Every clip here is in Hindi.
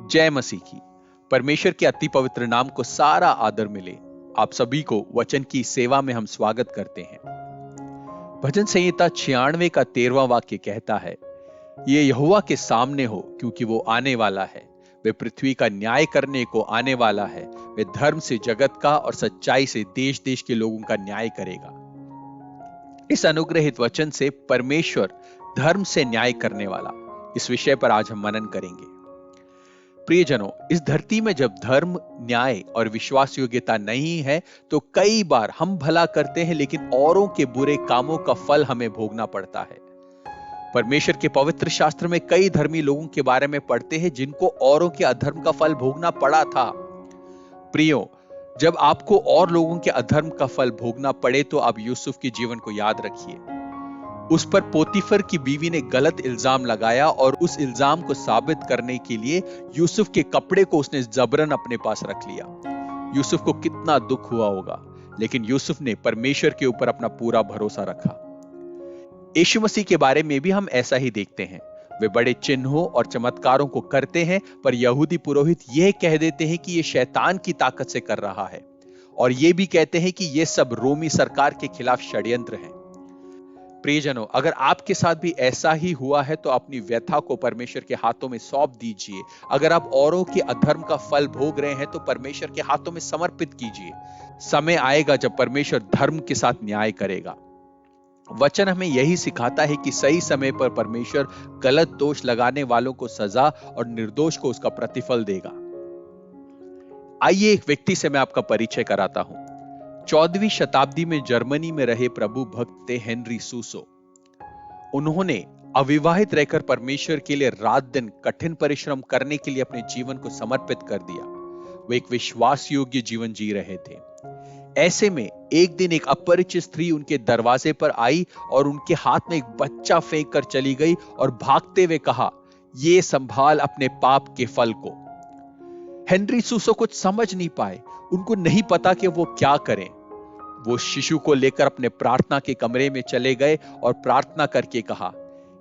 जय मसीह की। परमेश्वर के अति पवित्र नाम को सारा आदर मिले। आप सभी को वचन की सेवा में हम स्वागत करते हैं। भजन संहिता 96 का 13वां वाक्य कहता है, ये यहोवा के सामने हो क्योंकि वो आने वाला है। वे पृथ्वी का न्याय करने को आने वाला है। वे धर्म से जगत का और सच्चाई से देश देश के लोगों का न्याय करेगा। इस अनुग्रहित वचन से परमेश्वर धर्म से न्याय करने वाला, इस विषय पर आज हम मनन करेंगे। प्रियजनों, इस धरती में जब धर्म, न्याय और विश्वास योग्यता नहीं है तो कई बार हम भला करते हैं लेकिन औरों के बुरे कामों का फल हमें भोगना पड़ता है। परमेश्वर के पवित्र शास्त्र में कई धर्मी लोगों के बारे में पढ़ते हैं जिनको औरों के अधर्म का फल भोगना पड़ा था। प्रियो, जब आपको और लोगों के अधर्म का फल भोगना पड़े तो आप यूसुफ के जीवन को याद रखिए। उस पर पोतीफर की बीवी ने गलत इल्जाम लगाया और उस इल्जाम को साबित करने के लिए यूसुफ के कपड़े को उसने जबरन अपने पास रख लिया। यूसुफ को कितना दुख हुआ होगा, लेकिन यूसुफ ने परमेश्वर के ऊपर अपना पूरा भरोसा रखा। यीशु मसीह के बारे में भी हम ऐसा ही देखते हैं। वे बड़े चिन्हों और चमत्कारों को करते हैं, पर यहूदी पुरोहित यह कह देते हैं कि यह शैतान की ताकत से कर रहा है, और यह भी कहते हैं कि यह सब रोमी सरकार के खिलाफ षड्यंत्र है। प्रियजनों, अगर आपके साथ भी ऐसा ही हुआ है तो अपनी व्यथा को परमेश्वर के हाथों में सौंप दीजिए। अगर आप औरों के अधर्म का फल भोग रहे हैं तो परमेश्वर के हाथों में समर्पित कीजिए। समय आएगा जब परमेश्वर धर्म के साथ न्याय करेगा। वचन हमें यही सिखाता है कि सही समय पर परमेश्वर गलत दोष लगाने वालों को सजा और निर्दोष को उसका प्रतिफल देगा। आइए एक व्यक्ति से मैं आपका परिचय कराता हूं। 14वीं शताब्दी में जर्मनी में रहे प्रभु भक्त थे हेनरी सूसो। उन्होंने अविवाहित रहकर परमेश्वर के लिए रात दिन कठिन परिश्रम करने के लिए अपने जीवन को समर्पित कर दिया। वे एक विश्वास योग्य जीवन जी रहे थे। ऐसे में एक दिन एक अपरिचित स्त्री उनके दरवाजे पर आई और उनके हाथ में एक बच्चा फेंक कर चली गई और भागते हुए कहा, ये संभाल अपने पाप के फल को। हेनरी सूसो कुछ समझ नहीं पाए। उनको नहीं पता कि वो क्या करें। वो शिशु को लेकर अपने प्रार्थना के कमरे में चले गए और प्रार्थना करके कहा,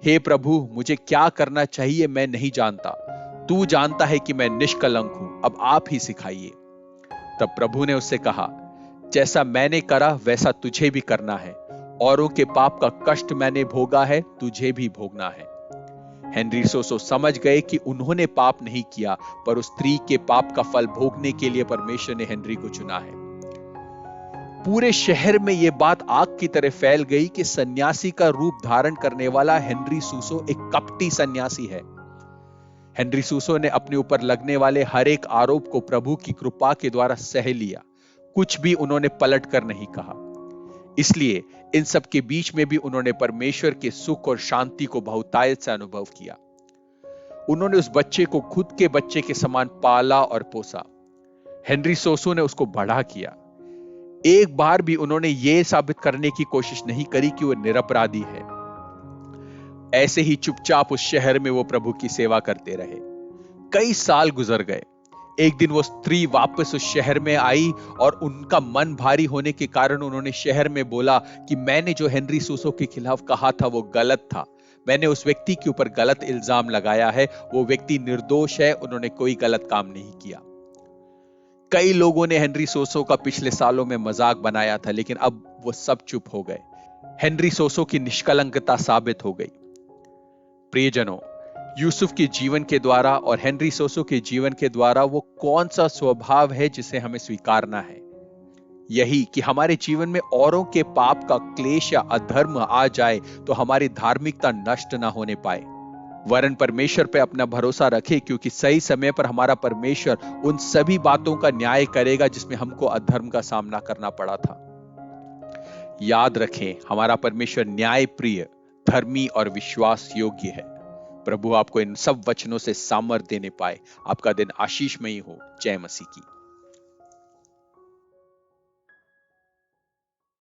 हे प्रभु, मुझे क्या करना चाहिए मैं नहीं जानता। तू जानता है कि मैं निष्कलंक हूं, अब आप ही सिखाइए। तब प्रभु ने उससे कहा, जैसा मैंने करा वैसा तुझे भी करना है। औरों के पाप का कष्ट मैंने भोगा है, तुझे भी भोगना है। हेनरी सूसो समझ गए कि उन्होंने पाप नहीं किया, पर उस स्त्री के पाप का फल भोगने के लिए परमेश्वर ने हेनरी को चुना है। पूरे शहर में यह बात आग की तरह फैल गई कि सन्यासी का रूप धारण करने वाला हेनरी सूसो एक कपटी सन्यासी है। हेनरी सूसो ने अपने ऊपर लगने वाले हर एक आरोप को प्रभु की कृपा के द्वारा सह लिया। कुछ भी उन्होंने पलट कर नहीं कहा। इसलिए इन सब के बीच में भी उन्होंने परमेश्वर के सुख और शांति को बहुतायत से अनुभव किया। उन्होंने उस बच्चे को खुद के बच्चे के समान पाला और पोसा। हेनरी सूसो ने उसको बड़ा किया। एक बार भी उन्होंने यह साबित करने की कोशिश नहीं करी कि वो निरपराधी है। ऐसे ही चुपचाप उस शहर में वो प्रभु की सेवा करते रहे। कई साल गुजर गए। एक दिन वो स्त्री वापस उस शहर में आई और उनका मन भारी होने के कारण उन्होंने शहर में बोला कि मैंने जो हेनरी सूसो के खिलाफ कहा था वो गलत था। मैंने उस व्यक्ति के ऊपर गलत इल्जाम लगाया है। वो व्यक्ति निर्दोष है, उन्होंने कोई गलत काम नहीं किया। कई लोगों ने हेनरी सूसो का पिछले सालों में मजाक बनाया था, लेकिन अब वो सब चुप हो गए। हेनरी सूसो की निष्कलंकता साबित हो गई। प्रियजनों, यूसुफ के जीवन के द्वारा और हेनरी सूसो के जीवन के द्वारा वो कौन सा स्वभाव है जिसे हमें स्वीकारना है? यही कि हमारे जीवन में औरों के पाप का क्लेश या अधर्म आ जाए तो हमारी धार्मिकता नष्ट ना होने पाए, वरन परमेश्वर पे अपना भरोसा रखे, क्योंकि सही समय पर हमारा परमेश्वर उन सभी बातों का न्याय करेगा जिसमें हमको अधर्म का सामना करना पड़ा था। याद रखें, हमारा परमेश्वर न्याय प्रिय, धर्मी और विश्वास योग्य है। प्रभु आपको इन सब वचनों से सामर्थ्य देने पाए। आपका दिन आशीषमयी हो। जय मसीह की।